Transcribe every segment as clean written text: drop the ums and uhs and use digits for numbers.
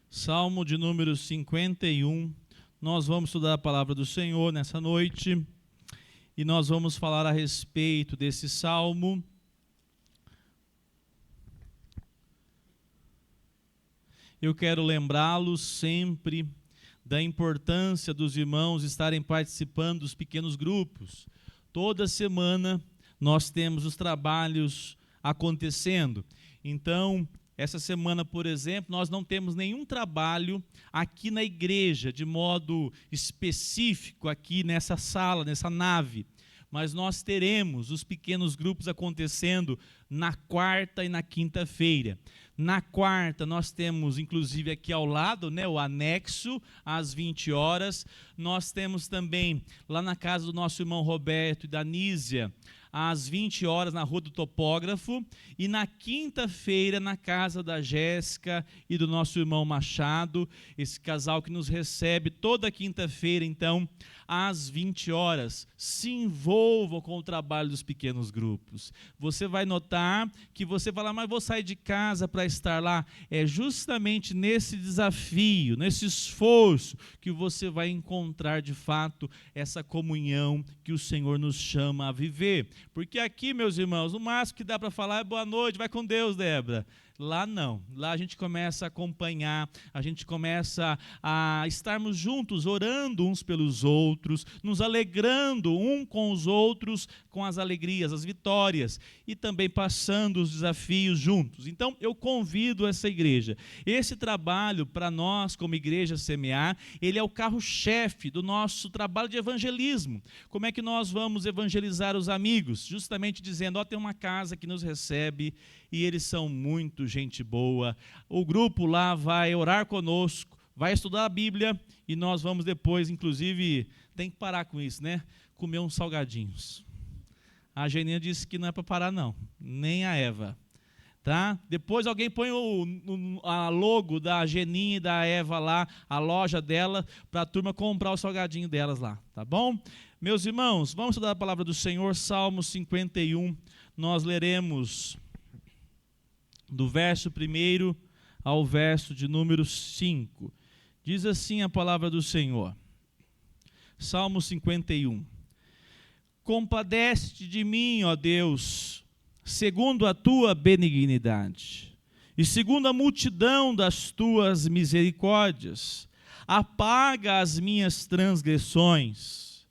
Salmo de número 51, nós vamos estudar a palavra do Senhor nessa noite e nós vamos falar a respeito desse salmo. Eu quero lembrá-los sempre da importância dos irmãos estarem participando dos pequenos grupos. Toda semana nós temos os trabalhos acontecendo. Então, essa semana, por exemplo, nós não temos nenhum trabalho aqui na igreja, de modo específico, aqui nessa sala, nessa nave. Mas nós teremos os pequenos grupos acontecendo na quarta e na quinta-feira. Na quarta, nós temos, inclusive, aqui ao lado, o anexo, às 20 horas. Nós temos também, lá na casa do nosso irmão Roberto e da Nísia, às 20 horas, na Rua do Topógrafo. E na quinta-feira, na casa da Jéssica e do nosso irmão Machado, esse casal que nos recebe toda quinta-feira, então, às 20 horas. Se envolvam com o trabalho dos pequenos grupos. Você vai notar que você vai lá, mas vou sair de casa para estar lá. É justamente nesse desafio, nesse esforço, que você vai encontrar de fato essa comunhão que o Senhor nos chama a viver. Porque aqui, meus irmãos, o máximo que dá para falar é boa noite, vai com Deus, Débora. Lá não, lá a gente começa a acompanhar, a gente começa a estarmos juntos, orando uns pelos outros, nos alegrando um com os outros, com as alegrias, as vitórias, e também passando os desafios juntos. Então, eu convido essa igreja. Esse trabalho, para nós, como igreja Semear, ele é o carro-chefe do nosso trabalho de evangelismo. Como é que nós vamos evangelizar os amigos? Justamente dizendo, tem uma casa que nos recebe, e eles são muito gente boa. O grupo lá vai orar conosco, vai estudar a Bíblia, e nós vamos depois, inclusive, tem que parar com isso, comer uns salgadinhos. A Geninha disse que não é para parar não, nem a Eva. Tá? Depois alguém põe a logo da Geninha e da Eva lá, a loja dela, para a turma comprar o salgadinho delas lá, tá bom? Meus irmãos, vamos estudar a palavra do Senhor, Salmo 51, nós leremos do verso 1 ao verso de número 5. Diz assim a palavra do Senhor. Salmo 51. Compadece-te de mim, ó Deus, segundo a tua benignidade, e segundo a multidão das tuas misericórdias. Apaga as minhas transgressões.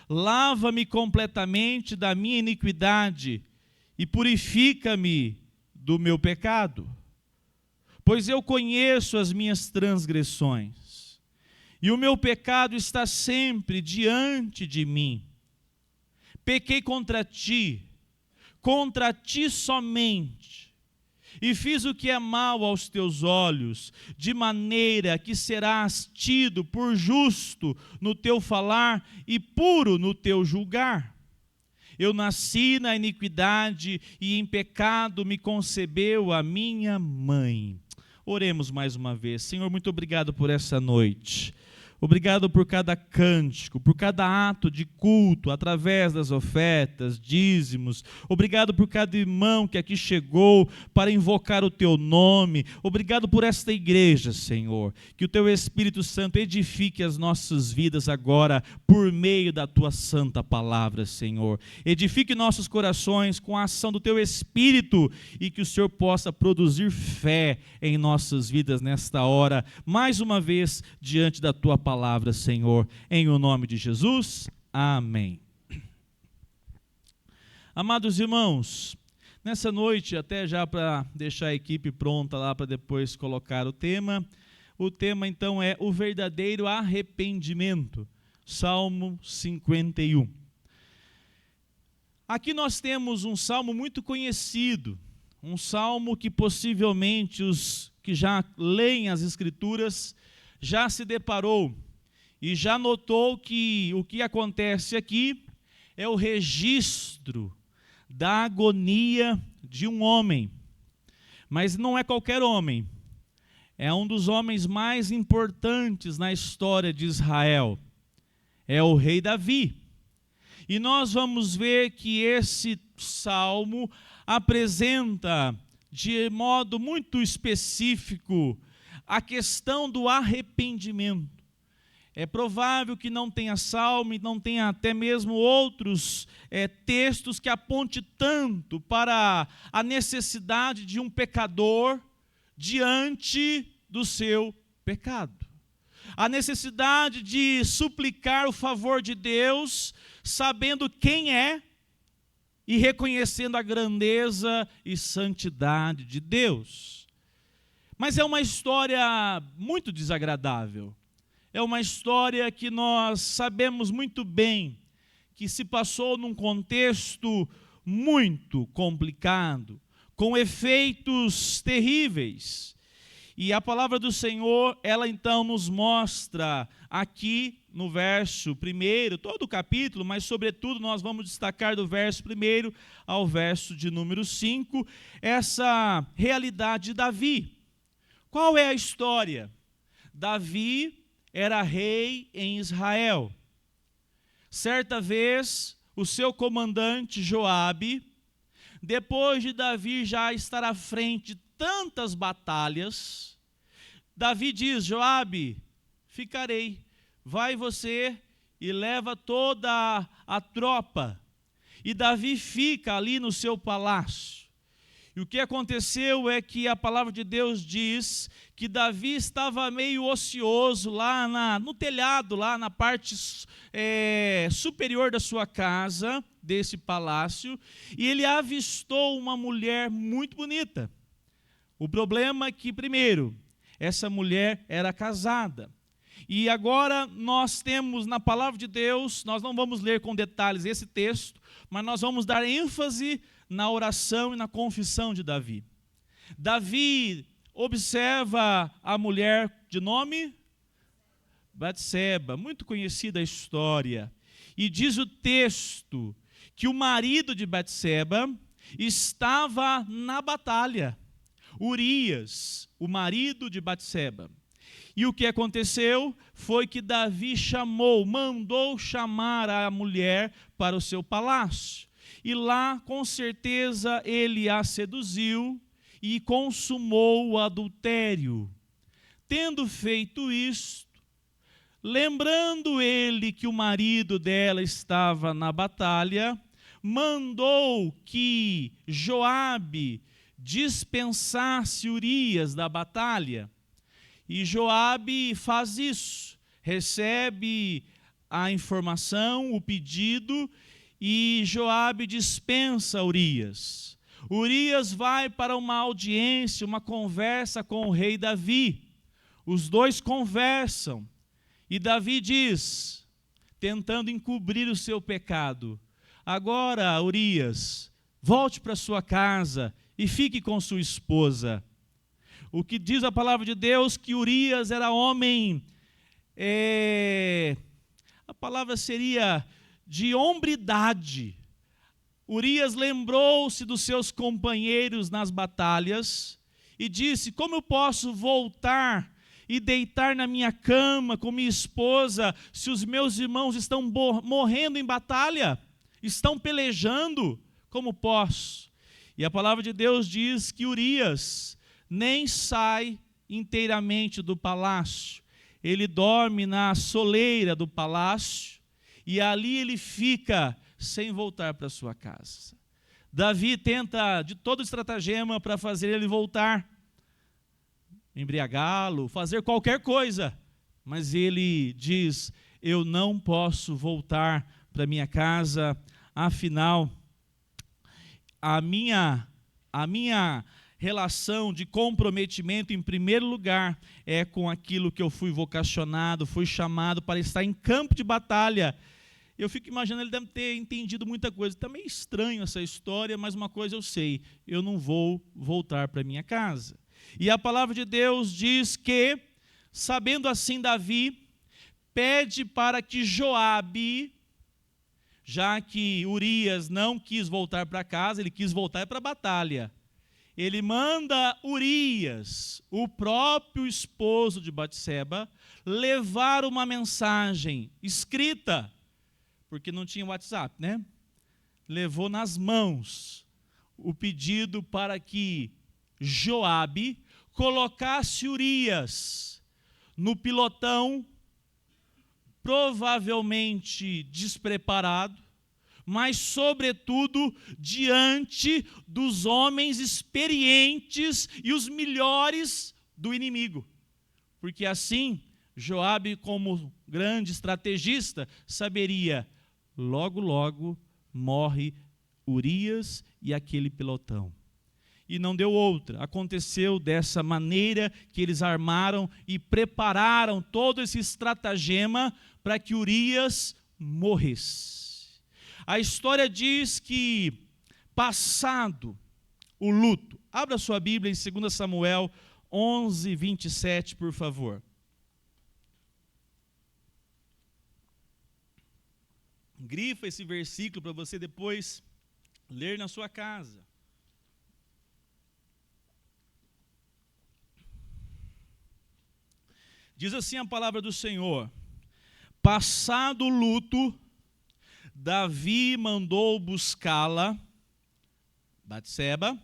Lava-me completamente da minha iniquidade e purifica-me do meu pecado, pois eu conheço as minhas transgressões, e o meu pecado está sempre diante de mim. Pequei contra ti somente, e fiz o que é mal aos teus olhos, de maneira que serás tido por justo no teu falar e puro no teu julgar. Eu nasci na iniquidade e em pecado me concebeu a minha mãe. Oremos mais uma vez. Senhor, muito obrigado por essa noite. Obrigado por cada cântico, por cada ato de culto, através das ofertas, dízimos. Obrigado por cada irmão que aqui chegou para invocar o teu nome. Obrigado por esta igreja, Senhor. Que o teu Espírito Santo edifique as nossas vidas agora, por meio da tua santa palavra, Senhor. Edifique nossos corações com a ação do teu Espírito, e que o Senhor possa produzir fé em nossas vidas nesta hora, mais uma vez, diante da tua palavra, Senhor, em o nome de Jesus, amém. Amados irmãos, nessa noite, até já para deixar a equipe pronta lá para depois colocar o tema então é o verdadeiro arrependimento, Salmo 51. Aqui nós temos um salmo muito conhecido, um salmo que possivelmente os que já leem as Escrituras já se deparou e já notou que o que acontece aqui é o registro da agonia de um homem. Mas não é qualquer homem, é um dos homens mais importantes na história de Israel, é o rei Davi. E nós vamos ver que esse salmo apresenta de modo muito específico a questão do arrependimento. É provável que não tenha salmo e não tenha até mesmo outros textos que aponte tanto para a necessidade de um pecador diante do seu pecado. A necessidade de suplicar o favor de Deus, sabendo quem é e reconhecendo a grandeza e santidade de Deus. Mas é uma história muito desagradável. É uma história que nós sabemos muito bem que se passou num contexto muito complicado, com efeitos terríveis. E a palavra do Senhor, ela então nos mostra aqui no verso 1, todo o capítulo, mas sobretudo nós vamos destacar do verso 1 ao verso de número 5, essa realidade de Davi. Qual é a história? Davi era rei em Israel. Certa vez, o seu comandante Joabe, depois de Davi já estar à frente de tantas batalhas, Davi diz: Joabe, ficarei, vai você e leva toda a tropa. E Davi fica ali no seu palácio. E o que aconteceu é que a palavra de Deus diz que Davi estava meio ocioso lá no telhado, lá na parte superior da sua casa, desse palácio, e ele avistou uma mulher muito bonita. O problema é que, primeiro, essa mulher era casada. E agora nós temos na palavra de Deus, nós não vamos ler com detalhes esse texto, mas nós vamos dar ênfase na oração e na confissão de Davi. Davi observa a mulher de nome Batseba, muito conhecida a história, e diz o texto que o marido de Batseba estava na batalha, Urias, o marido de Batseba. E o que aconteceu foi que Davi mandou chamar a mulher para o seu palácio. E lá, com certeza, ele a seduziu e consumou o adultério. Tendo feito isto, lembrando ele que o marido dela estava na batalha, mandou que Joabe dispensasse Urias da batalha. E Joabe faz isso, recebe a informação, o pedido, e Joabe dispensa Urias. Urias vai para uma audiência, uma conversa com o rei Davi. Os dois conversam, e Davi diz, tentando encobrir o seu pecado: agora, Urias, volte para sua casa e fique com sua esposa. O que diz a palavra de Deus, que Urias era homem, a palavra seria de hombridade. Urias lembrou-se dos seus companheiros nas batalhas e disse: como eu posso voltar e deitar na minha cama com minha esposa se os meus irmãos estão morrendo em batalha, estão pelejando? Como posso? E a palavra de Deus diz que Urias nem sai inteiramente do palácio. Ele dorme na soleira do palácio e ali ele fica sem voltar para sua casa. Davi tenta de todo estratagema para fazer ele voltar, embriagá-lo, fazer qualquer coisa, mas ele diz: eu não posso voltar para minha casa, afinal, a minha relação de comprometimento, em primeiro lugar, é com aquilo que eu fui vocacionado, fui chamado para estar em campo de batalha. Eu fico imaginando, ele deve ter entendido muita coisa. Está meio estranho essa história, mas uma coisa eu sei: eu não vou voltar para minha casa. E a palavra de Deus diz que, sabendo assim, Davi pede para que Joabe, já que Urias não quis voltar para casa, ele quis voltar para a batalha, ele manda Urias, o próprio esposo de Batseba, levar uma mensagem escrita, porque não tinha WhatsApp, né? Levou nas mãos o pedido para que Joabe colocasse Urias no pilotão, provavelmente despreparado, mas, sobretudo, diante dos homens experientes e os melhores do inimigo. Porque assim, Joabe, como grande estrategista, saberia, logo, logo, morre Urias e aquele pelotão. E não deu outra. Aconteceu dessa maneira que eles armaram e prepararam todo esse estratagema para que Urias morresse. A história diz que, passado o luto, abra sua Bíblia em 2 Samuel 11, 27, por favor. Grifa esse versículo para você depois ler na sua casa. Diz assim a palavra do Senhor: passado o luto, Davi mandou buscá-la, Batseba,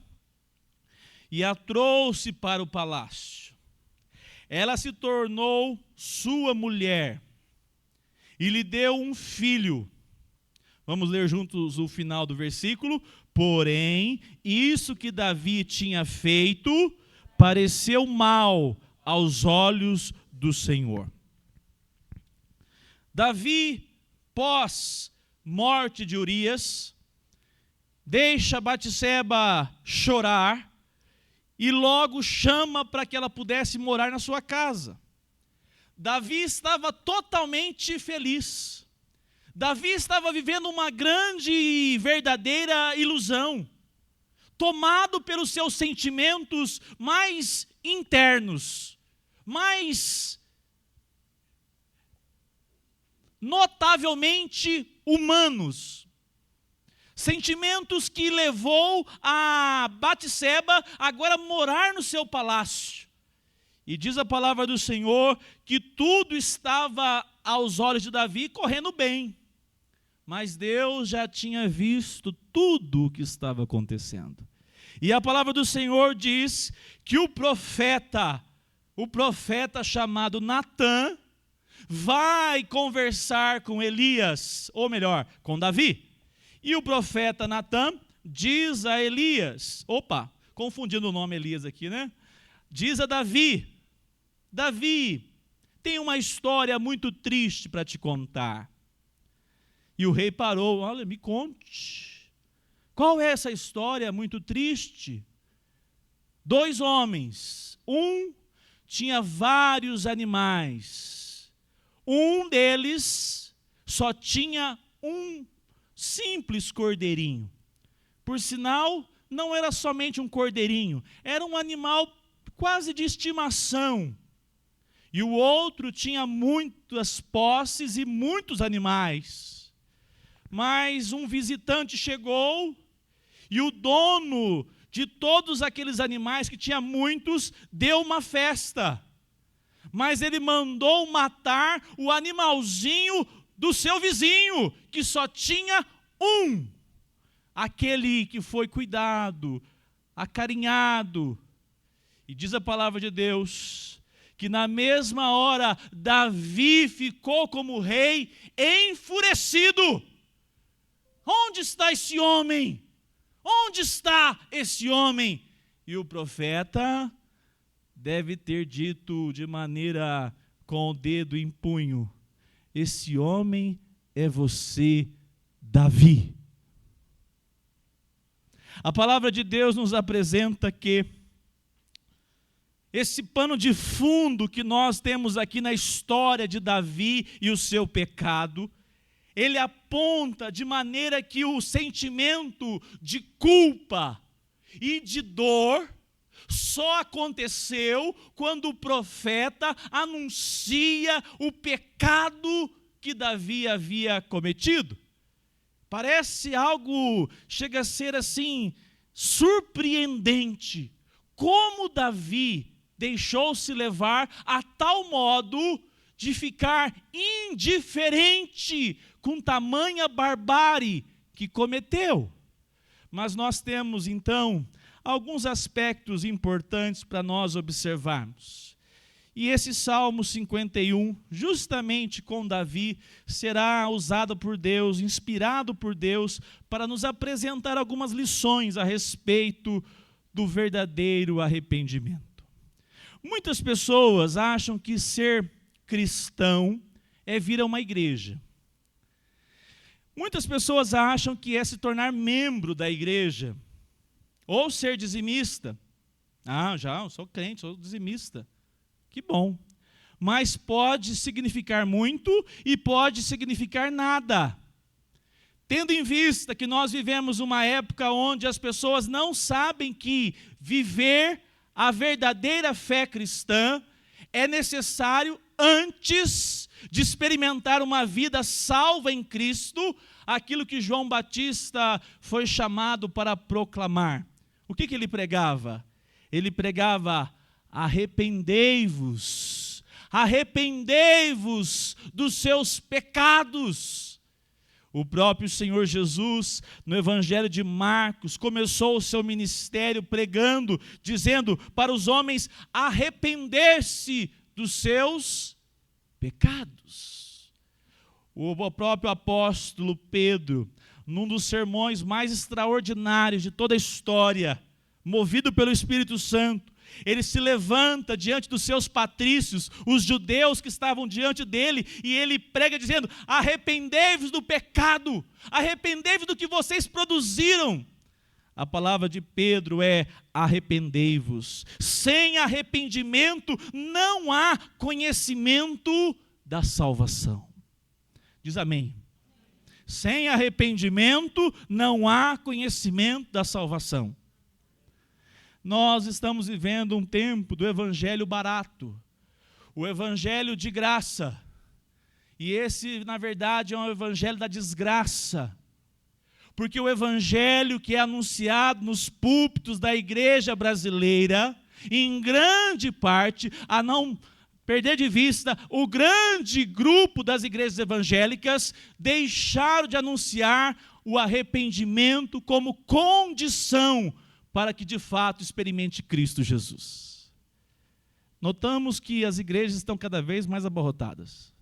e a trouxe para o palácio. Ela se tornou sua mulher e lhe deu um filho. Vamos ler juntos o final do versículo. Porém, isso que Davi tinha feito pareceu mal aos olhos do Senhor. Davi, pós morte de Urias, deixa Batseba chorar e logo chama para que ela pudesse morar na sua casa. Davi estava totalmente feliz. Davi estava vivendo uma grande e verdadeira ilusão, tomado pelos seus sentimentos mais internos, mais notavelmente humanos. Sentimentos que levou a Batseba agora a morar no seu palácio. E diz a palavra do Senhor que tudo estava aos olhos de Davi correndo bem. Mas Deus já tinha visto tudo o que estava acontecendo. E a palavra do Senhor diz que o profeta chamado Natã, vai conversar com Elias, ou melhor, com Davi. E o profeta Natã diz a Elias, confundindo o nome Elias aqui, né? Diz a Davi, Davi, tem uma história muito triste para te contar. E o rei parou, olha, me conte. Qual é essa história muito triste? 2 homens, um tinha vários animais. Um deles só tinha um simples cordeirinho. Por sinal, não era somente um cordeirinho, era um animal quase de estimação. E o outro tinha muitas posses e muitos animais. Mas um visitante chegou e o dono de todos aqueles animais, que tinha muitos, deu uma festa. Mas ele mandou matar o animalzinho do seu vizinho, que só tinha um. Aquele que foi cuidado, acarinhado. E diz a palavra de Deus, que na mesma hora, Davi ficou como rei enfurecido. Onde está esse homem? Onde está esse homem? E o profeta deve ter dito de maneira com o dedo em punho: esse homem é você, Davi. A palavra de Deus nos apresenta que esse pano de fundo que nós temos aqui na história de Davi e o seu pecado, ele aponta de maneira que o sentimento de culpa e de dor só aconteceu quando o profeta anuncia o pecado que Davi havia cometido. Parece algo, chega a ser assim, surpreendente. Como Davi deixou-se levar a tal modo de ficar indiferente com tamanha barbárie que cometeu. Mas nós temos então alguns aspectos importantes para nós observarmos. E esse Salmo 51, justamente com Davi, será usado por Deus, inspirado por Deus, para nos apresentar algumas lições a respeito do verdadeiro arrependimento. Muitas pessoas acham que ser cristão é vir a uma igreja. Muitas pessoas acham que é se tornar membro da igreja, ou ser dizimista. Eu sou crente, sou dizimista. Que bom. Mas pode significar muito e pode significar nada. Tendo em vista que nós vivemos uma época onde as pessoas não sabem que viver a verdadeira fé cristã é necessário antes de experimentar uma vida salva em Cristo, aquilo que João Batista foi chamado para proclamar. O que ele pregava? Ele pregava: arrependei-vos, arrependei-vos dos seus pecados. O próprio Senhor Jesus, no Evangelho de Marcos, começou o seu ministério pregando, dizendo para os homens arrepender-se dos seus pecados. O próprio apóstolo Pedro, num dos sermões mais extraordinários de toda a história, movido pelo Espírito Santo, ele se levanta diante dos seus patrícios, os judeus que estavam diante dele, e ele prega dizendo: arrependei-vos do pecado, arrependei-vos do que vocês produziram. A palavra de Pedro é: arrependei-vos. Sem arrependimento não há conhecimento da salvação. Diz amém. Sem arrependimento não há conhecimento da salvação. Nós estamos vivendo um tempo do evangelho barato, o evangelho de graça. E esse, na verdade, é um evangelho da desgraça. Porque o evangelho que é anunciado nos púlpitos da igreja brasileira, em grande parte, a não perder de vista, o grande grupo das igrejas evangélicas deixaram de anunciar o arrependimento como condição para que de fato experimente Cristo Jesus. Notamos que as igrejas estão cada vez mais abarrotadas.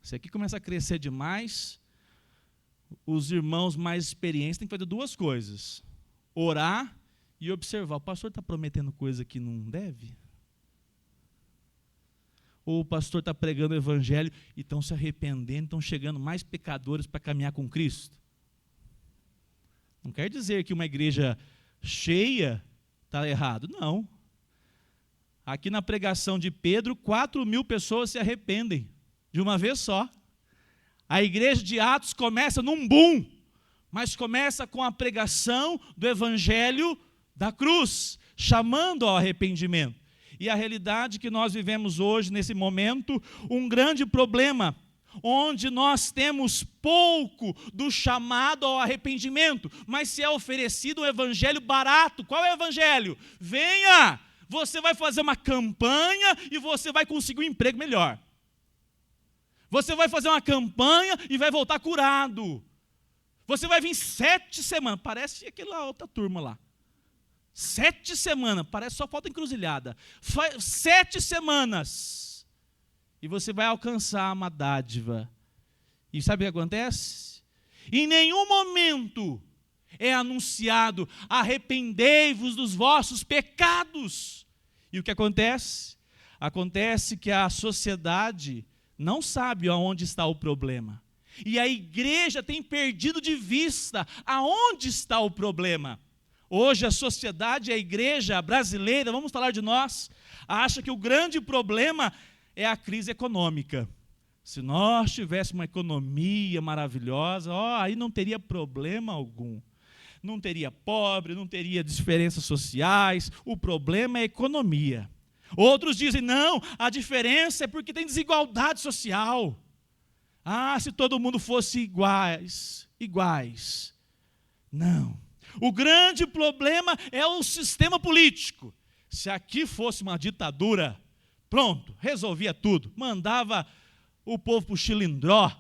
Se aqui começa a crescer demais, os irmãos mais experientes têm que fazer duas coisas: orar e observar. O pastor está prometendo coisa que não deve? Ou o pastor está pregando o evangelho e estão se arrependendo, estão chegando mais pecadores para caminhar com Cristo? Não quer dizer que uma igreja cheia está errado, não. Aqui na pregação de Pedro, 4.000 pessoas se arrependem de uma vez só. A igreja de Atos começa num boom, mas começa com a pregação do evangelho da cruz, chamando ao arrependimento. E a realidade que nós vivemos hoje, nesse momento, um grande problema, onde nós temos pouco do chamado ao arrependimento, mas se é oferecido um evangelho barato. Qual é o evangelho? Venha, você vai fazer uma campanha e você vai conseguir um emprego melhor. Você vai fazer uma campanha e vai voltar curado. Você vai vir 7 semanas, parece aquela outra turma lá. 7 semanas, parece só falta encruzilhada. 7 semanas. E você vai alcançar uma dádiva. E sabe o que acontece? Em nenhum momento é anunciado: arrependei-vos dos vossos pecados. E o que acontece? Acontece que a sociedade não sabe aonde está o problema. E a igreja tem perdido de vista aonde está o problema. Hoje a sociedade, a igreja brasileira, vamos falar de nós, acha que o grande problema é a crise econômica. Se nós tivéssemos uma economia maravilhosa, aí não teria problema algum. Não teria pobre, não teria diferenças sociais, o problema é a economia. Outros dizem: não, a diferença é porque tem desigualdade social. Se todo mundo fosse iguais. Não. O grande problema é o sistema político. Se aqui fosse uma ditadura, pronto, resolvia tudo. Mandava o povo para o chilindró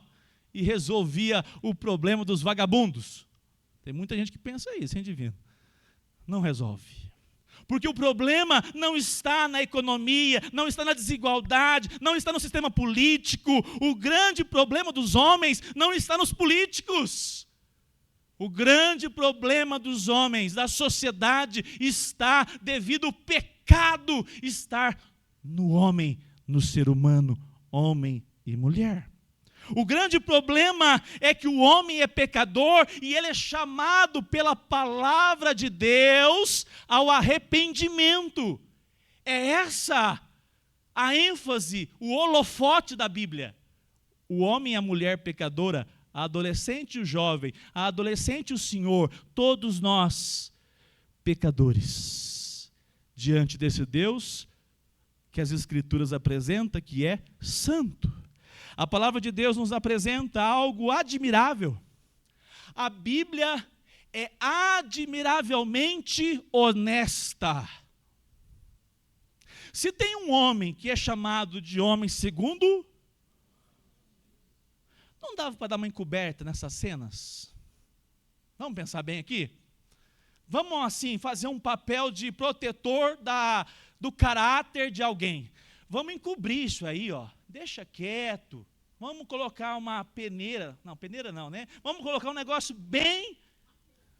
e resolvia o problema dos vagabundos. Tem muita gente que pensa isso, hein, divino? não resolve. Porque o problema não está na economia, não está na desigualdade, não está no sistema político. O grande problema dos homens não está nos políticos. O grande problema dos homens, da sociedade, está devido ao pecado estar no homem, no ser humano, homem e mulher. O grande problema é que o homem é pecador e ele é chamado pela palavra de Deus ao arrependimento. É essa a ênfase, o holofote da Bíblia. O homem e a mulher pecadora, a adolescente e o jovem, a adolescente e o senhor, todos nós pecadores, diante desse Deus que as Escrituras apresentam, que é santo. A palavra de Deus nos apresenta algo admirável. A Bíblia é admiravelmente honesta. Se tem um homem que é chamado de homem segundo, não dava para dar uma encoberta nessas cenas? Vamos pensar bem aqui? Vamos assim fazer um papel de protetor do caráter de alguém. Vamos encobrir isso aí, ó. Deixa quieto, vamos colocar uma peneira, não, peneira não, né? Vamos colocar um negócio bem,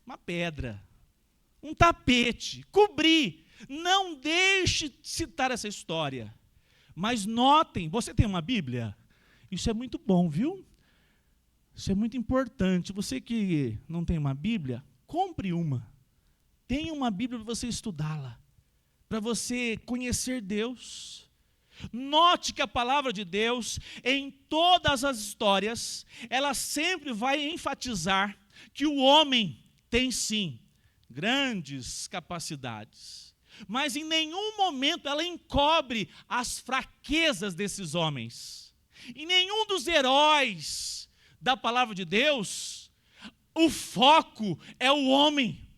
uma pedra, um tapete, cobrir, não deixe citar essa história. Mas notem, você tem uma Bíblia? Isso é muito bom, viu? Isso é muito importante. Você que não tem uma Bíblia, compre uma. Tenha uma Bíblia para você estudá-la, para você conhecer Deus. Note que a palavra de Deus, em todas as histórias, ela sempre vai enfatizar que o homem tem sim grandes capacidades, mas em nenhum momento ela encobre as fraquezas desses homens. Em nenhum dos heróis da palavra de Deus, o foco é o homem.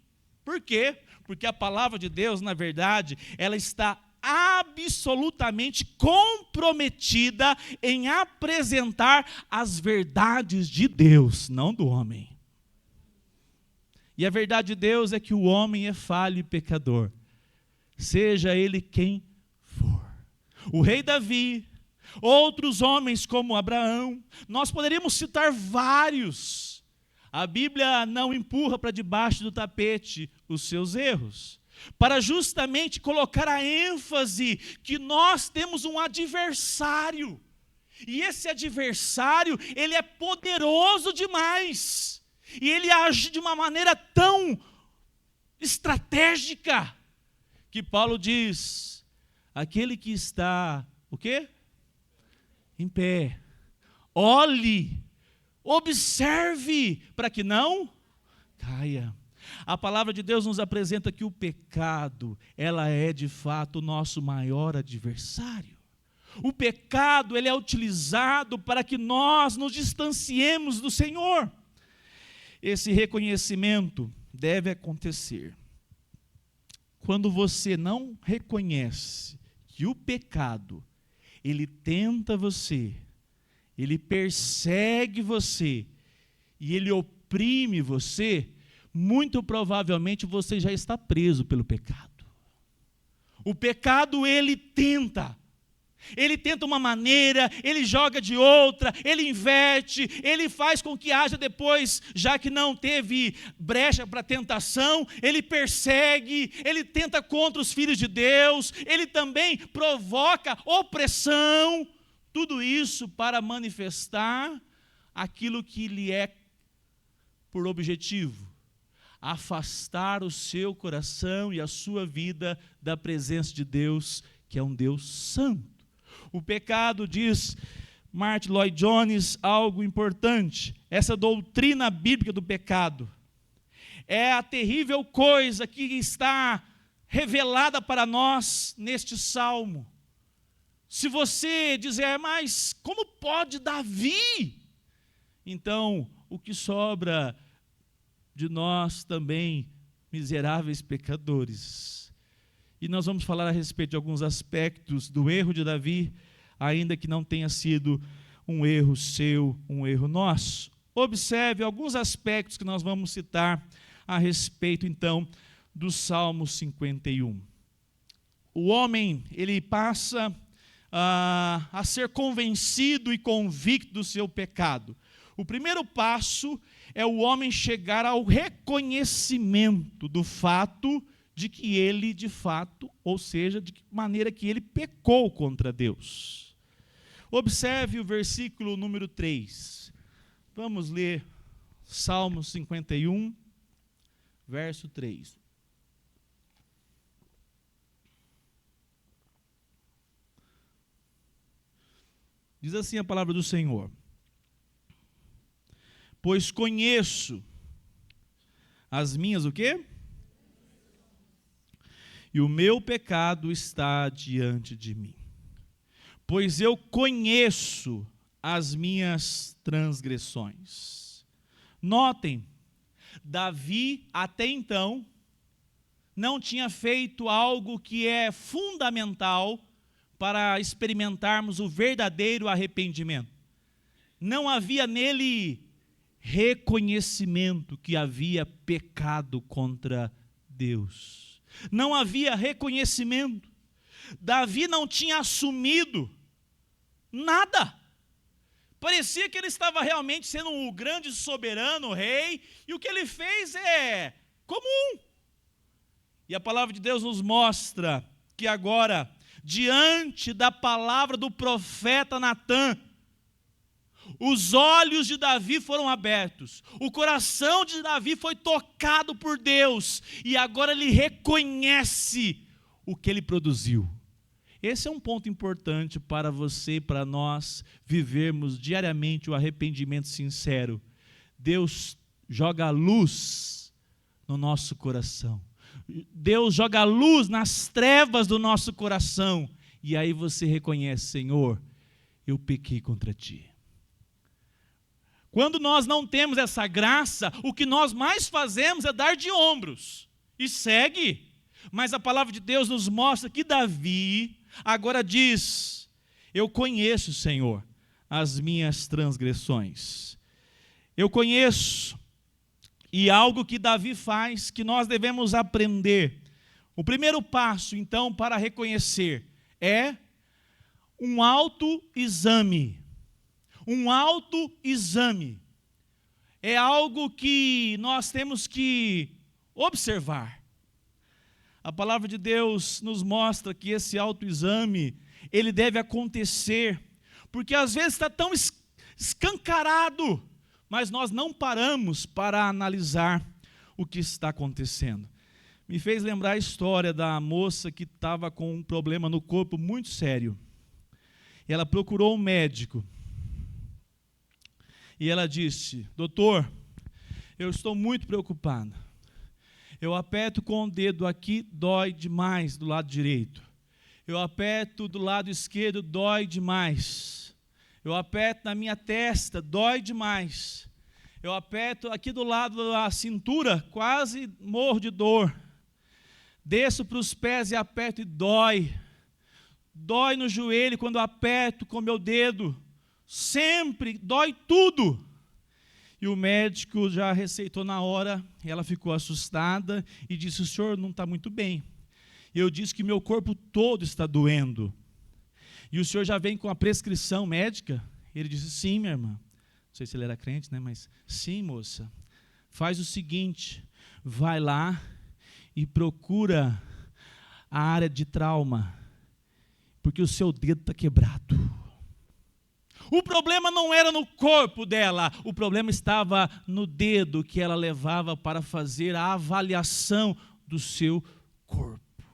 Por quê? Porque a palavra de Deus, na verdade, ela está absolutamente comprometida em apresentar as verdades de Deus, não do homem. E a verdade de Deus é que o homem é falho e pecador, seja ele quem for. O rei Davi, outros homens como Abraão, nós poderíamos citar vários. A Bíblia não empurra para debaixo do tapete os seus erros, para justamente colocar a ênfase que nós temos um adversário. E esse adversário, ele é poderoso demais. E ele age de uma maneira tão estratégica, que Paulo diz, aquele que está, o quê? Em pé, olhe, observe, para que não caia. A palavra de Deus nos apresenta que o pecado, ela é de fato o nosso maior adversário. O pecado, ele é utilizado para que nós nos distanciemos do Senhor. Esse reconhecimento deve acontecer quando você não reconhece que o pecado, ele tenta você, ele persegue você e ele oprime você. Muito provavelmente você já está preso pelo pecado. O pecado, ele tenta uma maneira, ele joga de outra, ele inverte, ele faz com que haja depois, já que não teve brecha para tentação, ele persegue, ele tenta contra os filhos de Deus, ele também provoca opressão, tudo isso para manifestar aquilo que lhe é por objetivo: afastar o seu coração e a sua vida da presença de Deus, que é um Deus santo. O pecado, diz Martin Lloyd Jones, algo importante. Essa doutrina bíblica do pecado é a terrível coisa que está revelada para nós neste salmo. Se você dizer, mas como pode Davi? Então, o que sobra de nós também, miseráveis pecadores. E nós vamos falar a respeito de alguns aspectos do erro de Davi, ainda que não tenha sido um erro seu, um erro nosso. Observe alguns aspectos que nós vamos citar a respeito, então, do Salmo 51. O homem, ele passa a ser convencido e convicto do seu pecado. O primeiro passo é o homem chegar ao reconhecimento do fato de que ele, de fato, ou seja, de que maneira que ele pecou contra Deus. Observe o versículo número 3. Vamos ler Salmo 51, verso 3. Diz assim a palavra do Senhor: pois conheço as minhas, o quê? E o meu pecado está diante de mim. Pois eu conheço as minhas transgressões. Notem, Davi até então não tinha feito algo que é fundamental para experimentarmos o verdadeiro arrependimento. Não havia nele reconhecimento que havia pecado contra Deus. Não havia reconhecimento. Davi não tinha assumido nada. Parecia que ele estava realmente sendo o grande soberano, o rei, e o que ele fez é comum. E a palavra de Deus nos mostra que agora, diante da palavra do profeta Natã, os olhos de Davi foram abertos, o coração de Davi foi tocado por Deus, e agora ele reconhece o que ele produziu. Esse é um ponto importante para você e para nós vivermos diariamente o arrependimento sincero. Deus joga luz no nosso coração. Deus joga luz nas trevas do nosso coração. E aí você reconhece: Senhor, eu pequei contra ti. Quando nós não temos essa graça, o que nós mais fazemos é dar de ombros. E segue. Mas a palavra de Deus nos mostra que Davi agora diz: eu conheço, Senhor, as minhas transgressões. Eu conheço. E algo que Davi faz, que nós devemos aprender. O primeiro passo, então, para reconhecer é um autoexame. Um autoexame. É algo que nós temos que observar. A palavra de Deus nos mostra que esse autoexame, ele deve acontecer, porque às vezes está tão escancarado, mas nós não paramos para analisar o que está acontecendo. Me fez lembrar a história da moça que estava com um problema no corpo muito sério. E ela procurou um médico. E ela disse: doutor, eu estou muito preocupada. Eu aperto com o dedo aqui, dói demais do lado direito. Eu aperto do lado esquerdo, dói demais. Eu aperto na minha testa, dói demais. Eu aperto aqui do lado da cintura, quase morro de dor. Desço para os pés e aperto e dói. Dói no joelho quando aperto com meu dedo. Sempre dói tudo. E o médico já receitou na hora, e ela ficou assustada e disse: o senhor não está muito bem. E eu disse que meu corpo todo está doendo. E o senhor já vem com a prescrição médica? Ele disse: sim, minha irmã. Não sei se ele era crente, né? Mas sim, moça. Faz o seguinte, vai lá e procura a área de trauma, porque o seu dedo está quebrado. O problema não era no corpo dela, o problema estava no dedo que ela levava para fazer a avaliação do seu corpo.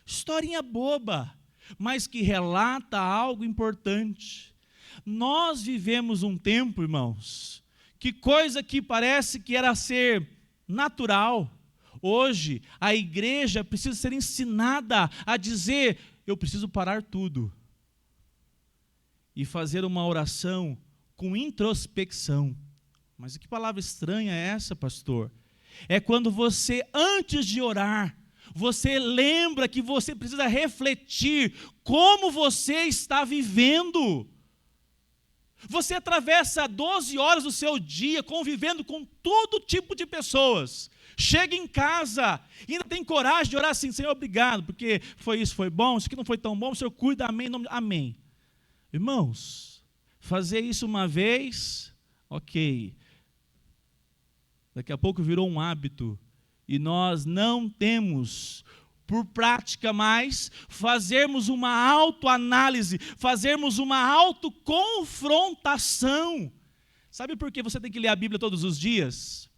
Historinha boba, mas que relata algo importante. Nós vivemos um tempo, irmãos, que coisa que parece que era ser natural. Hoje, a igreja precisa ser ensinada a dizer: eu preciso parar tudo. E fazer uma oração com introspecção. Mas que palavra estranha é essa, pastor? É quando você, antes de orar, você lembra que você precisa refletir como você está vivendo. Você atravessa 12 horas do seu dia convivendo com todo tipo de pessoas. Chega em casa e ainda tem coragem de orar assim: Senhor, obrigado, porque foi isso, foi bom, isso aqui não foi tão bom, o Senhor cuida, amém, amém. Irmãos, fazer isso uma vez, ok. Daqui a pouco virou um hábito e nós não temos por prática mais fazermos uma autoanálise, fazermos uma autoconfrontação. Sabe por que você tem que ler a Bíblia todos os dias?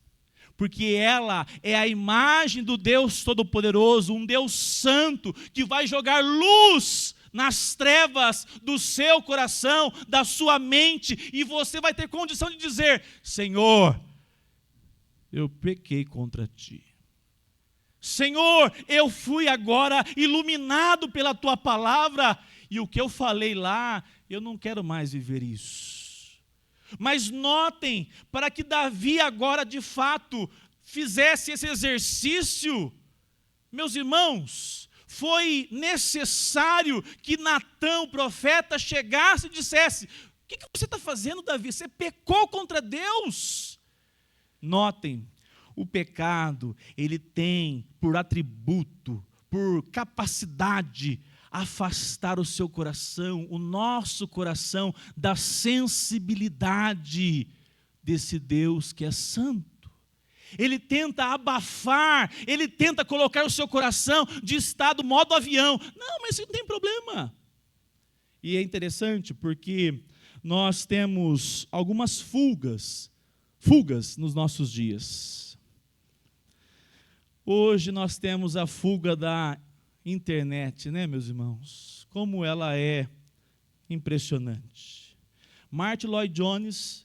Porque ela é a imagem do Deus Todo-Poderoso, um Deus Santo, que vai jogar luz nas trevas do seu coração, da sua mente, e você vai ter condição de dizer: Senhor, eu pequei contra ti. Senhor, eu fui agora iluminado pela tua palavra, e o que eu falei lá, eu não quero mais viver isso. Mas notem, para que Davi agora de fato fizesse esse exercício, meus irmãos, foi necessário que Natã, o profeta, chegasse e dissesse: o que você está fazendo, Davi? Você pecou contra Deus. Notem, o pecado, ele tem por atributo, por capacidade, afastar o seu coração, o nosso coração, da sensibilidade desse Deus que é santo. Ele tenta abafar, ele tenta colocar o seu coração de estado modo avião. Não, mas isso não tem problema. E é interessante porque nós temos algumas fugas nos nossos dias. Hoje nós temos a fuga da internet, né, meus irmãos? Como ela é impressionante. Martin Lloyd-Jones,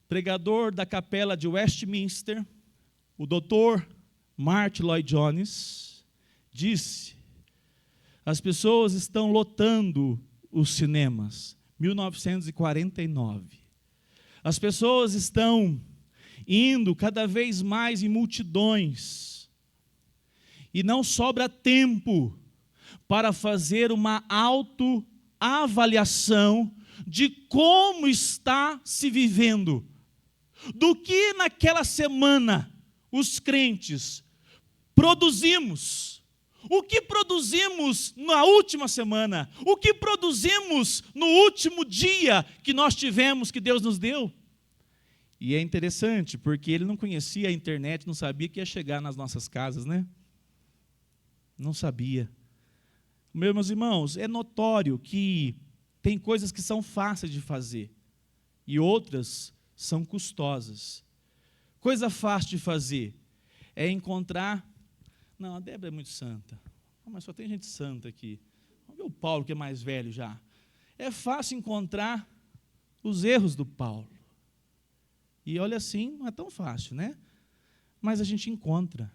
pregador da capela de Westminster, o doutor Martin Lloyd-Jones, disse: as pessoas estão lotando os cinemas. 1949. As pessoas estão indo cada vez mais em multidões. E não sobra tempo para fazer uma autoavaliação de como está se vivendo. Do que naquela semana os crentes produzimos. O que produzimos na última semana? O que produzimos no último dia que nós tivemos, que Deus nos deu? E é interessante, porque ele não conhecia a internet, não sabia que ia chegar nas nossas casas, né? Não sabia. Meus irmãos, é notório que tem coisas que são fáceis de fazer e outras são custosas. Coisa fácil de fazer é encontrar... Não, a Débora é muito santa. Mas só tem gente santa aqui. Vamos ver o Paulo, que é mais velho já. É fácil encontrar os erros do Paulo. E olha assim, não é tão fácil, né? Mas a gente encontra.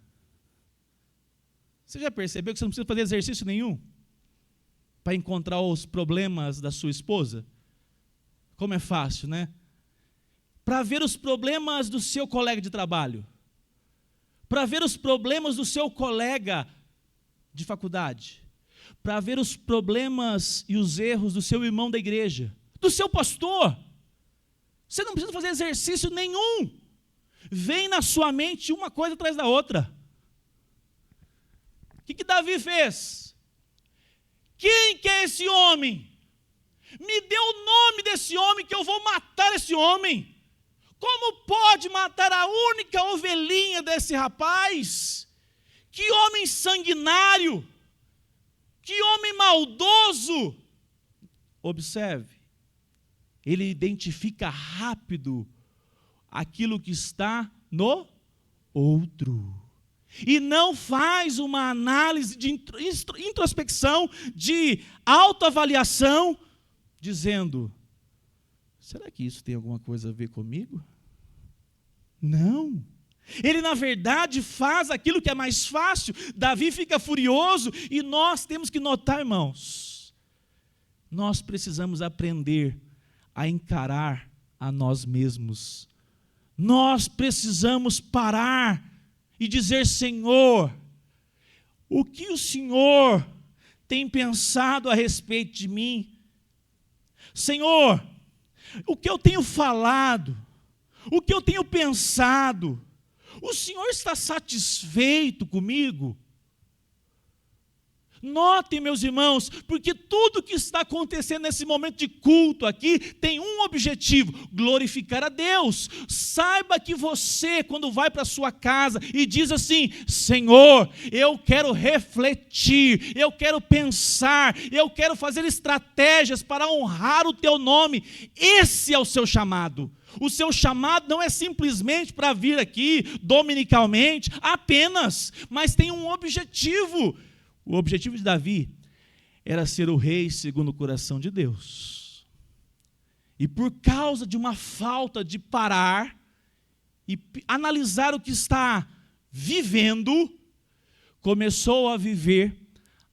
Você já percebeu que você não precisa fazer exercício nenhum para encontrar os problemas da sua esposa? Como é fácil, né? Para ver os problemas do seu colega de trabalho, para ver os problemas do seu colega de faculdade, para ver os problemas e os erros do seu irmão da igreja, do seu pastor. Você não precisa fazer exercício nenhum. Vem na sua mente uma coisa atrás da outra. O que Davi fez? Quem que é esse homem? Me dê o nome desse homem que eu vou matar esse homem. Como pode matar a única ovelhinha desse rapaz? Que homem sanguinário! Que homem maldoso! Observe, ele identifica rápido aquilo que está no outro. E não faz uma análise de introspecção, de autoavaliação, dizendo: será que isso tem alguma coisa a ver comigo? Não. Ele, na verdade, faz aquilo que é mais fácil. Davi fica furioso e nós temos que notar, irmãos, nós precisamos aprender a encarar a nós mesmos. Nós precisamos parar e dizer: Senhor, o que o Senhor tem pensado a respeito de mim? Senhor, o que eu tenho falado, o que eu tenho pensado, O Senhor está satisfeito comigo? Notem, meus irmãos, porque tudo que está acontecendo nesse momento de culto aqui tem um objetivo: glorificar a Deus. Saiba que você, quando vai para a sua casa e diz assim: Senhor, eu quero refletir, eu quero pensar, eu quero fazer estratégias para honrar o teu nome, esse é o seu chamado. O seu chamado não é simplesmente para vir aqui dominicalmente apenas, mas tem um objetivo. O objetivo de Davi era ser o rei segundo o coração de Deus. E por causa de uma falta de parar e analisar o que está vivendo, começou a viver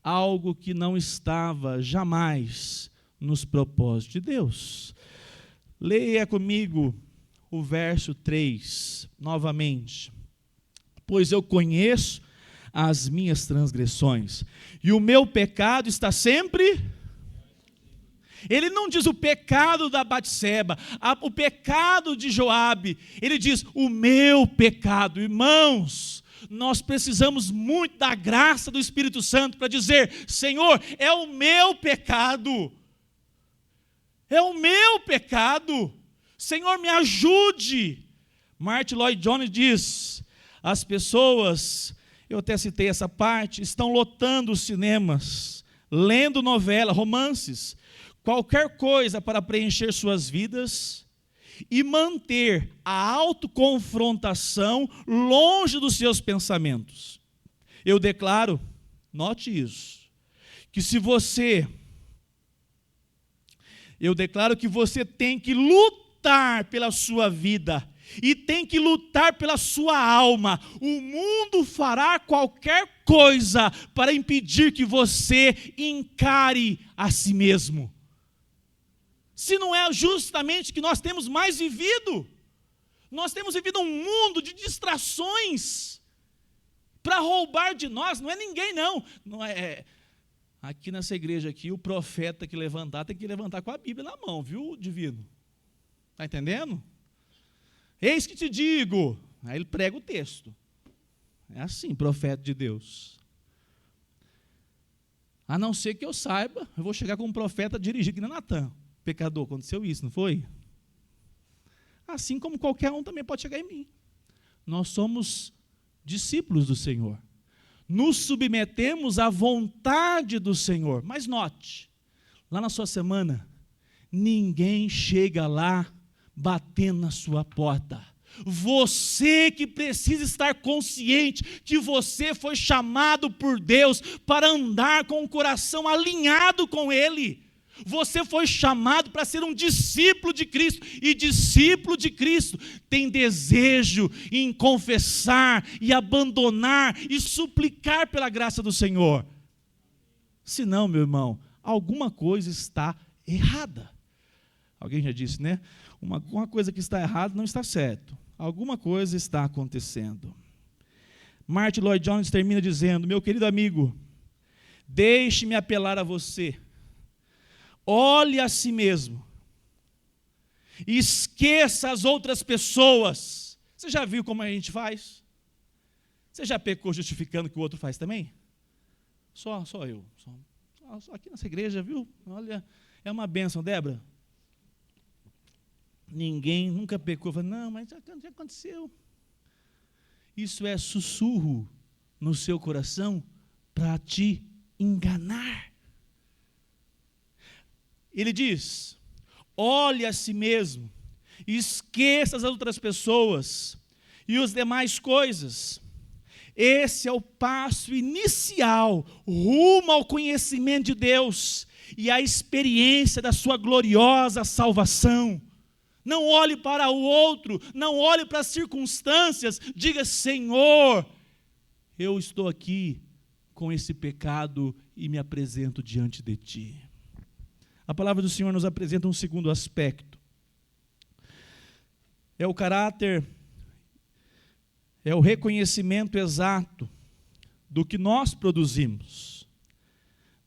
algo que não estava jamais nos propósitos de Deus. Leia comigo o verso 3, novamente. Pois eu conheço as minhas transgressões, e o meu pecado está sempre... Ele não diz o pecado da Batseba, o pecado de Joabe, ele diz o meu pecado. Irmãos, nós precisamos muito da graça do Espírito Santo para dizer: Senhor, é o meu pecado, é o meu pecado, Senhor, me ajude. Martin Lloyd Jones diz: as pessoas, eu até citei essa parte, estão lotando os cinemas, lendo novela, romances, qualquer coisa para preencher suas vidas e manter a autoconfrontação longe dos seus pensamentos. Eu declaro, note isso, eu declaro que você tem que lutar pela sua vida e tem que lutar pela sua alma. O mundo fará qualquer coisa para impedir que você encare a si mesmo. Se não é justamente que nós temos mais vivido. Nós temos vivido um mundo de distrações para roubar de nós. Não é ninguém, não. Não é. Aqui nessa igreja aqui, o profeta que levantar tem que levantar com a Bíblia na mão, viu, divino? Está entendendo? Eis que te digo. Aí ele prega o texto. É assim, profeta de Deus. A não ser que eu saiba, eu vou chegar com um profeta dirigido que nem Natan. Pecador, aconteceu isso, não foi? Assim como qualquer um também pode chegar em mim. Nós somos discípulos do Senhor. Nos submetemos à vontade do Senhor. Mas note, lá na sua semana, ninguém chega lá batendo na sua porta. Você que precisa estar consciente que você foi chamado por Deus para andar com o coração alinhado com Ele. Você foi chamado para ser um discípulo de Cristo, e discípulo de Cristo tem desejo em confessar e abandonar e suplicar pela graça do Senhor. Senão, meu irmão, alguma coisa está errada. Alguém já disse, né? Uma coisa que está errada não está certo. Alguma coisa está acontecendo. Martin Lloyd Jones termina dizendo: meu querido amigo, deixe-me apelar a você. Olhe a si mesmo. Esqueça as outras pessoas. Você já viu como a gente faz? Você já pecou justificando que o outro faz também? Só eu. Só aqui nessa igreja, viu? Olha, é uma bênção, Débora. Ninguém nunca pecou. Fala, não, mas já aconteceu. Isso é sussurro no seu coração para te enganar. Ele diz: olhe a si mesmo, esqueça as outras pessoas e as demais coisas. Esse é o passo inicial rumo ao conhecimento de Deus e à experiência da sua gloriosa salvação. Não olhe para o outro, não olhe para as circunstâncias, diga: Senhor, eu estou aqui com esse pecado e me apresento diante de Ti. A palavra do Senhor nos apresenta um segundo aspecto. É o caráter, é o reconhecimento exato do que nós produzimos.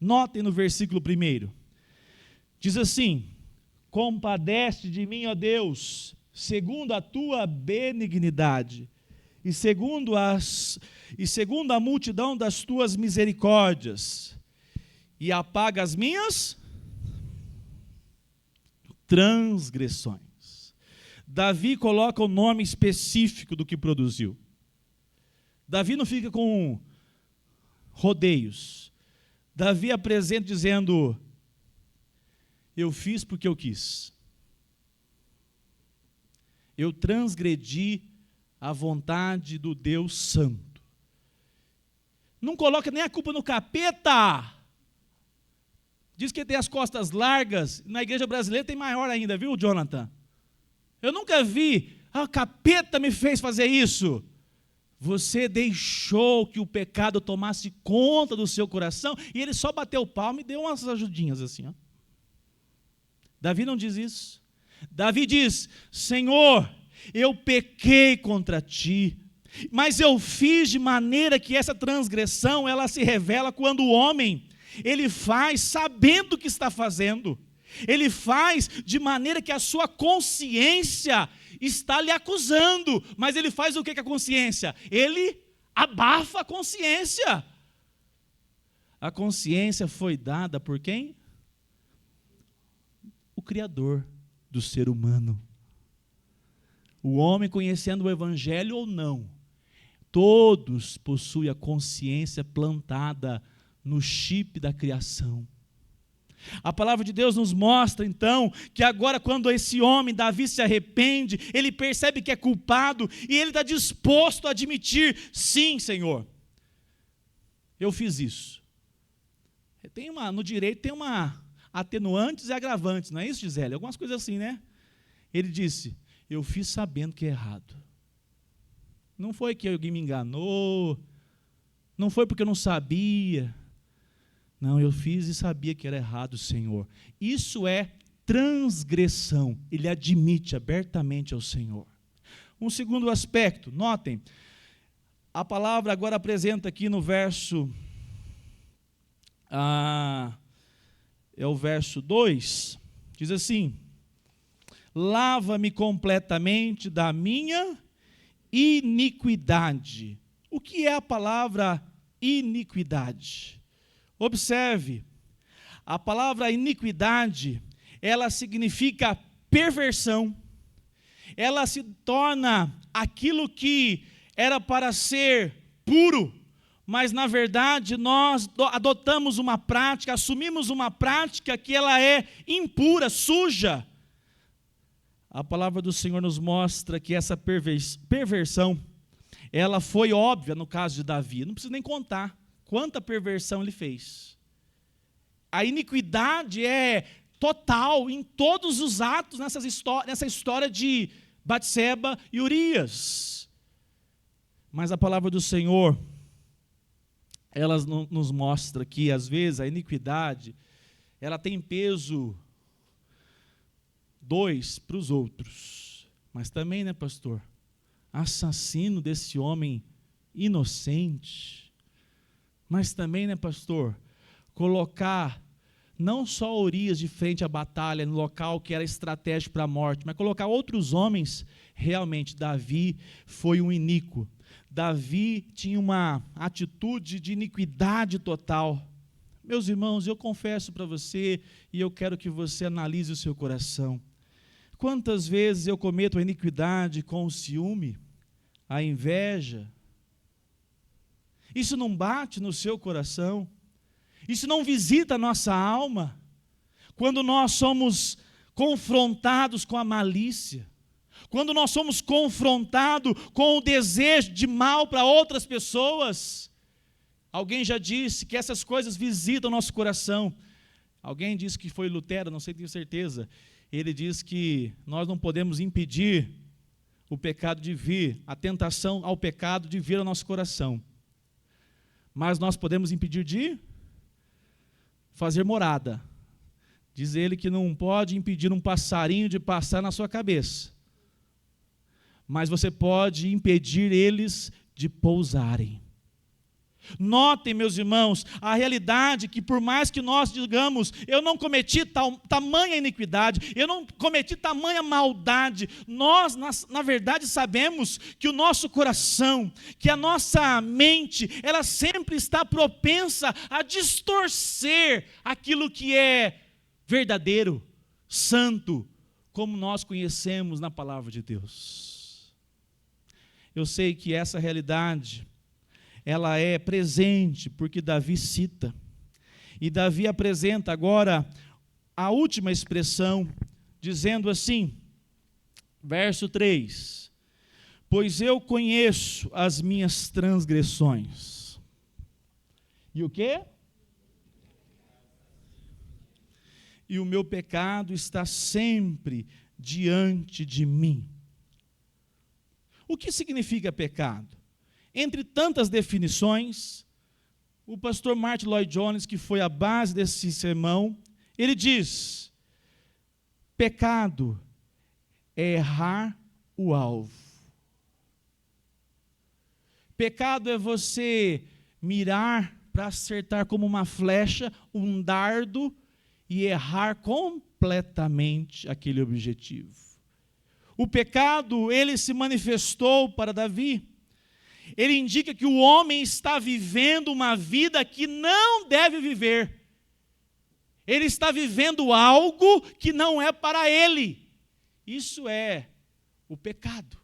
Notem no versículo 1. Diz assim: compadece de mim, ó Deus, segundo a tua benignidade, e segundo a multidão das tuas misericórdias, e apaga as minhas transgressões. Davi coloca o nome específico do que produziu. Davi não fica com rodeios. Davi apresenta dizendo: eu fiz porque eu quis. Eu transgredi a vontade do Deus Santo. Não coloca nem a culpa no capeta. Diz que tem as costas largas. Na igreja brasileira tem maior ainda, viu, Jonathan? Eu nunca vi, o capeta me fez fazer isso. Você deixou que o pecado tomasse conta do seu coração e ele só bateu o palmo e deu umas ajudinhas assim, ó. Davi não diz isso. Davi diz: Senhor, eu pequei contra ti, mas eu fiz de maneira que essa transgressão, ela se revela quando o homem, ele faz sabendo o que está fazendo. Ele faz de maneira que a sua consciência está lhe acusando, mas ele faz o que com a consciência? Ele abafa a consciência. A consciência foi dada por quem? O Criador do ser humano. O homem, conhecendo o Evangelho ou não, todos possuem a consciência plantada no chip da criação. A palavra de Deus nos mostra então que agora, quando esse homem, Davi, se arrepende, ele percebe que é culpado e ele está disposto a admitir: sim, Senhor, eu fiz isso. No direito tem uma atenuantes e agravantes, não é isso, Gisele? Algumas coisas assim, né? Ele disse: eu fiz sabendo que é errado. Não foi que alguém me enganou, não foi porque eu não sabia. Não, eu fiz e sabia que era errado, Senhor. Isso é transgressão. Ele admite abertamente ao Senhor. Um segundo aspecto, notem, a palavra agora apresenta aqui no verso, é o verso 2, diz assim: lava-me completamente da minha iniquidade. O que é a palavra iniquidade? Observe, a palavra iniquidade, ela significa perversão. Ela se torna aquilo que era para ser puro, mas na verdade nós adotamos uma prática, assumimos uma prática que ela é impura, suja. A palavra do Senhor nos mostra que essa perversão, ela foi óbvia no caso de Davi. Não precisa nem contar quanta perversão ele fez. A iniquidade é total em todos os atos nessa história de Batseba e Urias. Mas a palavra do Senhor, ela nos mostra que às vezes a iniquidade, ela tem peso 2 para os outros. Mas também, né, pastor? Assassino desse homem inocente. Mas também, né, pastor, colocar não só Urias de frente à batalha, no local que era estratégico para a morte, mas colocar outros homens. Realmente, Davi foi um iníquo. Davi tinha uma atitude de iniquidade total. Meus irmãos, eu confesso para você, e eu quero que você analise o seu coração. Quantas vezes eu cometo a iniquidade com o ciúme, a inveja? Isso não bate no seu coração? Isso não visita a nossa alma? Quando nós somos confrontados com a malícia, quando nós somos confrontados com o desejo de mal para outras pessoas, alguém já disse que essas coisas visitam o nosso coração. Alguém disse que foi Lutero, não sei, tenho certeza. Ele diz que nós não podemos impedir o pecado de vir, a tentação ao pecado de vir ao nosso coração. Mas nós podemos impedir de fazer morada. Diz ele que não pode impedir um passarinho de passar na sua cabeça. Mas você pode impedir eles de pousarem. Notem, meus irmãos, a realidade que por mais que nós digamos, eu não cometi tamanha iniquidade, eu não cometi tamanha maldade, nós, na verdade, sabemos que o nosso coração, que a nossa mente, ela sempre está propensa a distorcer aquilo que é verdadeiro, santo, como nós conhecemos na palavra de Deus. Eu sei que essa realidade, ela é presente, porque Davi cita. E Davi apresenta agora a última expressão, dizendo assim, verso 3, pois eu conheço as minhas transgressões. E o quê? E o meu pecado está sempre diante de mim. O que significa pecado? Entre tantas definições, o pastor Martin Lloyd Jones, que foi a base desse sermão, ele diz: pecado é errar o alvo. Pecado é você mirar para acertar como uma flecha, um dardo, e errar completamente aquele objetivo. O pecado, ele se manifestou para Davi. Ele indica que o homem está vivendo uma vida que não deve viver. Ele está vivendo algo que não é para ele. Isso é o pecado.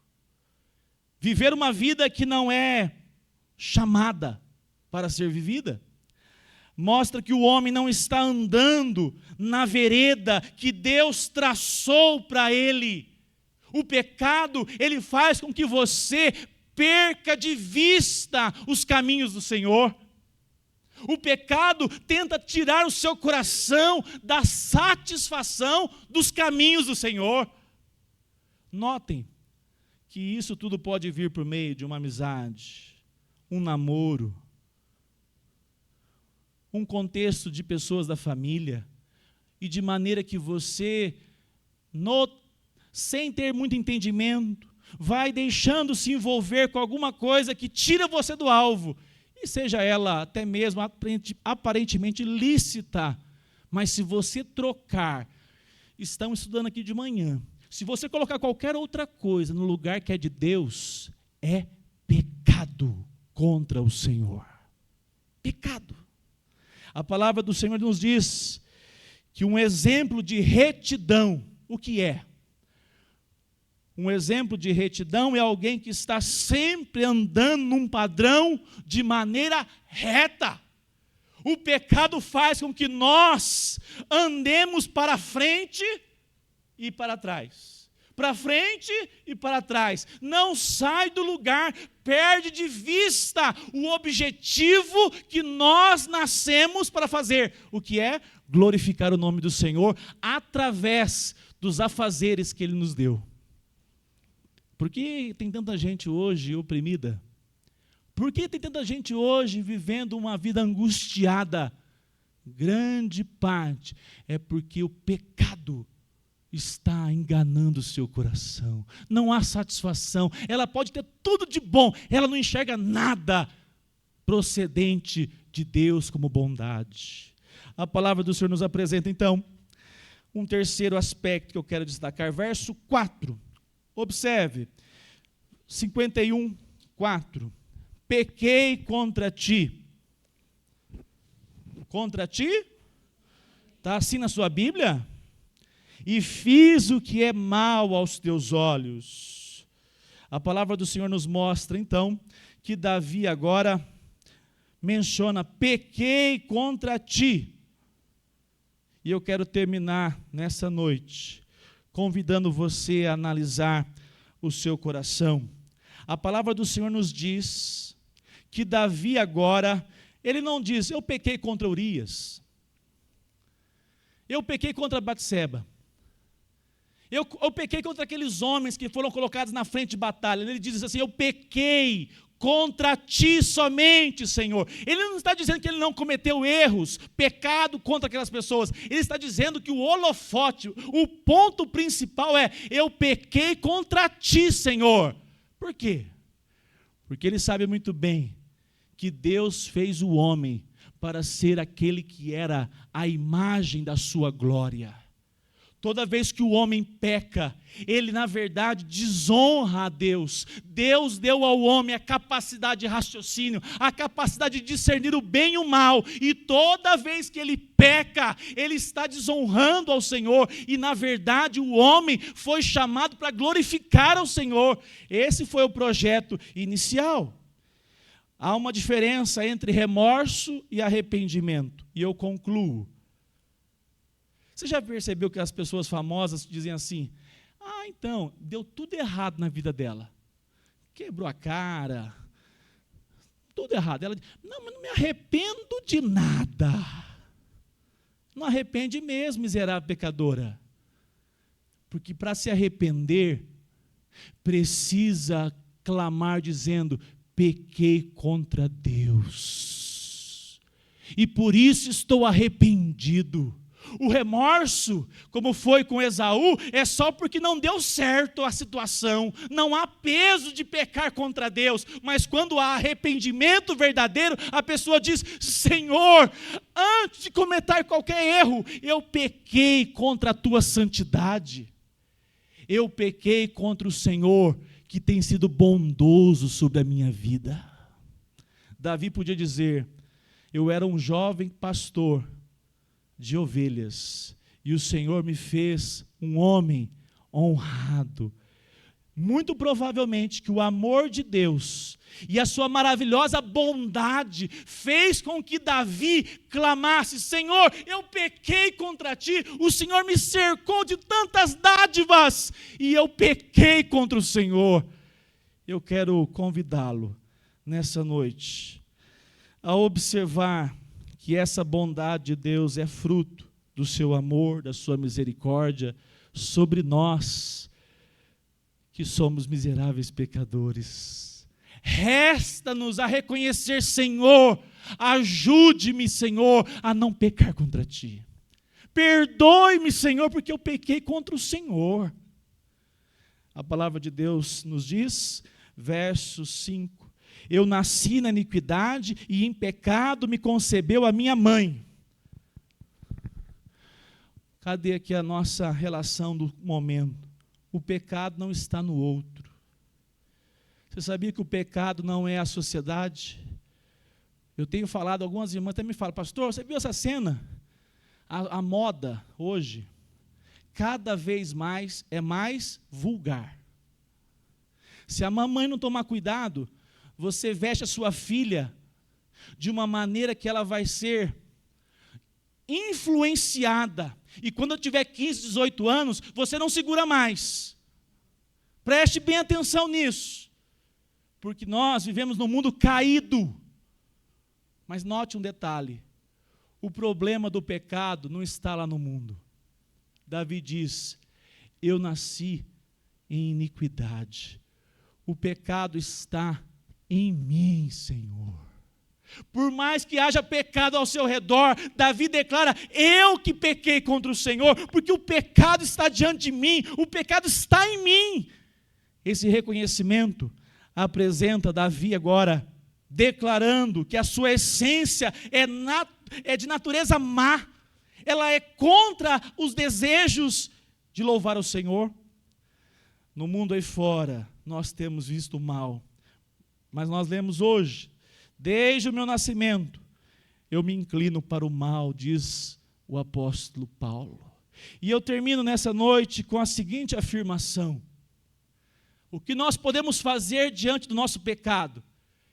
Viver uma vida que não é chamada para ser vivida. Mostra que o homem não está andando na vereda que Deus traçou para ele. O pecado, ele faz com que você perca de vista os caminhos do Senhor. O pecado tenta tirar o seu coração da satisfação dos caminhos do Senhor. Notem que isso tudo pode vir por meio de uma amizade, um namoro, um contexto de pessoas da família, e de maneira que você, sem ter muito entendimento, vai deixando se envolver com alguma coisa que tira você do alvo, e seja ela até mesmo aparentemente lícita, mas se você trocar, estamos estudando aqui de manhã, se você colocar qualquer outra coisa no lugar que é de Deus, é pecado contra o Senhor. Pecado. A palavra do Senhor nos diz que um exemplo de retidão, o que é? Um exemplo de retidão é alguém que está sempre andando num padrão de maneira reta. O pecado faz com que nós andemos para frente e para trás. Para frente e para trás. Não sai do lugar, perde de vista o objetivo que nós nascemos para fazer. O que é? Glorificar o nome do Senhor através dos afazeres que Ele nos deu. Por que tem tanta gente hoje oprimida? Por que tem tanta gente hoje vivendo uma vida angustiada? Grande parte é porque o pecado está enganando o seu coração. Não há satisfação. Ela pode ter tudo de bom, ela não enxerga nada procedente de Deus como bondade. A palavra do Senhor nos apresenta, então, um terceiro aspecto que eu quero destacar. Verso 4. Observe, 51, 4. Pequei contra ti. Contra ti? Está assim na sua Bíblia? E fiz o que é mal aos teus olhos. A palavra do Senhor nos mostra, então, que Davi agora menciona, pequei contra ti. E eu quero terminar nessa noite convidando você a analisar o seu coração. A palavra do Senhor nos diz que Davi agora, ele não diz, eu pequei contra Urias, eu pequei contra Batseba, eu pequei contra aqueles homens que foram colocados na frente de batalha. Ele diz assim, eu pequei contra ti somente, Senhor. Ele não está dizendo que ele não cometeu erros, pecado contra aquelas pessoas. Ele está dizendo que o holofote, o ponto principal é, eu pequei contra ti, Senhor. Por quê? Porque ele sabe muito bem que Deus fez o homem para ser aquele que era a imagem da sua glória. Toda vez que o homem peca, ele na verdade desonra a Deus. Deus deu ao homem a capacidade de raciocínio, a capacidade de discernir o bem e o mal. E toda vez que ele peca, ele está desonrando ao Senhor. E na verdade o homem foi chamado para glorificar ao Senhor. Esse foi o projeto inicial. Há uma diferença entre remorso e arrependimento. E eu concluo. Você já percebeu que as pessoas famosas dizem assim: então, deu tudo errado na vida dela. Quebrou a cara, tudo errado. Ela diz: não, mas não me arrependo de nada. Não arrepende mesmo, miserável pecadora. Porque para se arrepender, precisa clamar dizendo: pequei contra Deus. E por isso estou arrependido. O remorso, como foi com Esaú, é só porque não deu certo a situação. Não há peso de pecar contra Deus. Mas quando há arrependimento verdadeiro, a pessoa diz: Senhor, antes de cometer qualquer erro, eu pequei contra a tua santidade. Eu pequei contra o Senhor, que tem sido bondoso sobre a minha vida. Davi podia dizer: eu era um jovem pastor de ovelhas, e o Senhor me fez um homem honrado. Muito provavelmente que o amor de Deus e a sua maravilhosa bondade fez com que Davi clamasse: Senhor, eu pequei contra ti, o Senhor me cercou de tantas dádivas, e eu pequei contra o Senhor. Eu quero convidá-lo nessa noite a observar que essa bondade de Deus é fruto do seu amor, da sua misericórdia sobre nós, que somos miseráveis pecadores. Resta-nos a reconhecer: Senhor, ajude-me, Senhor, a não pecar contra ti. Perdoe-me, Senhor, porque eu pequei contra o Senhor. A palavra de Deus nos diz, verso 5, eu nasci na iniquidade e em pecado me concebeu a minha mãe. Cadê aqui a nossa relação do momento? O pecado não está no outro. Você sabia que o pecado não é a sociedade? Eu tenho falado, algumas irmãs até me falam: pastor, você viu essa cena? A moda hoje, cada vez mais é mais vulgar. Se a mamãe não tomar cuidado, você veste a sua filha de uma maneira que ela vai ser influenciada. E quando eu tiver 15, 18 anos, você não segura mais. Preste bem atenção nisso. Porque nós vivemos num mundo caído. Mas note um detalhe: o problema do pecado não está lá no mundo. Davi diz: eu nasci em iniquidade. O pecado está em mim, Senhor. Por mais que haja pecado ao seu redor, Davi declara: eu que pequei contra o Senhor, porque o pecado está diante de mim, o pecado está em mim. Esse reconhecimento apresenta Davi agora declarando que a sua essência é de natureza má, ela é contra os desejos de louvar o Senhor. No mundo aí fora, nós temos visto o mal, mas nós lemos hoje: desde o meu nascimento, eu me inclino para o mal, diz o apóstolo Paulo. E eu termino nessa noite com a seguinte afirmação: o que nós podemos fazer diante do nosso pecado?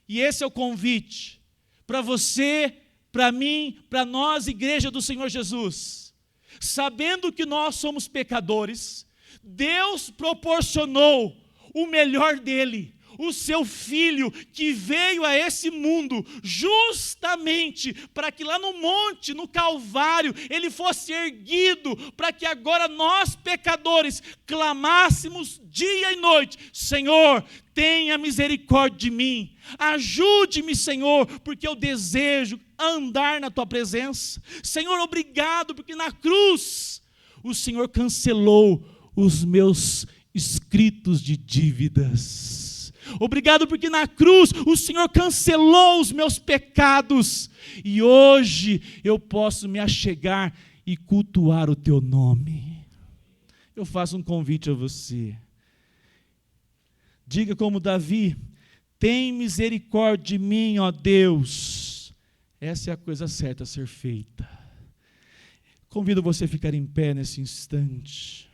E esse é o convite para você, para mim, para nós, igreja do Senhor Jesus. Sabendo que nós somos pecadores, Deus proporcionou o melhor dele, o seu filho, que veio a esse mundo justamente para que lá no monte, no Calvário, ele fosse erguido, para que agora nós, pecadores, clamássemos dia e noite: Senhor, tenha misericórdia de mim, ajude-me, Senhor, porque eu desejo andar na tua presença. Senhor, obrigado, porque na cruz o Senhor cancelou os meus escritos de dívidas. Obrigado porque na cruz o Senhor cancelou os meus pecados. E hoje eu posso me achegar e cultuar o teu nome. Eu faço um convite a você. Diga como Davi: tem misericórdia de mim, ó Deus. Essa é a coisa certa a ser feita. Convido você a ficar em pé nesse instante.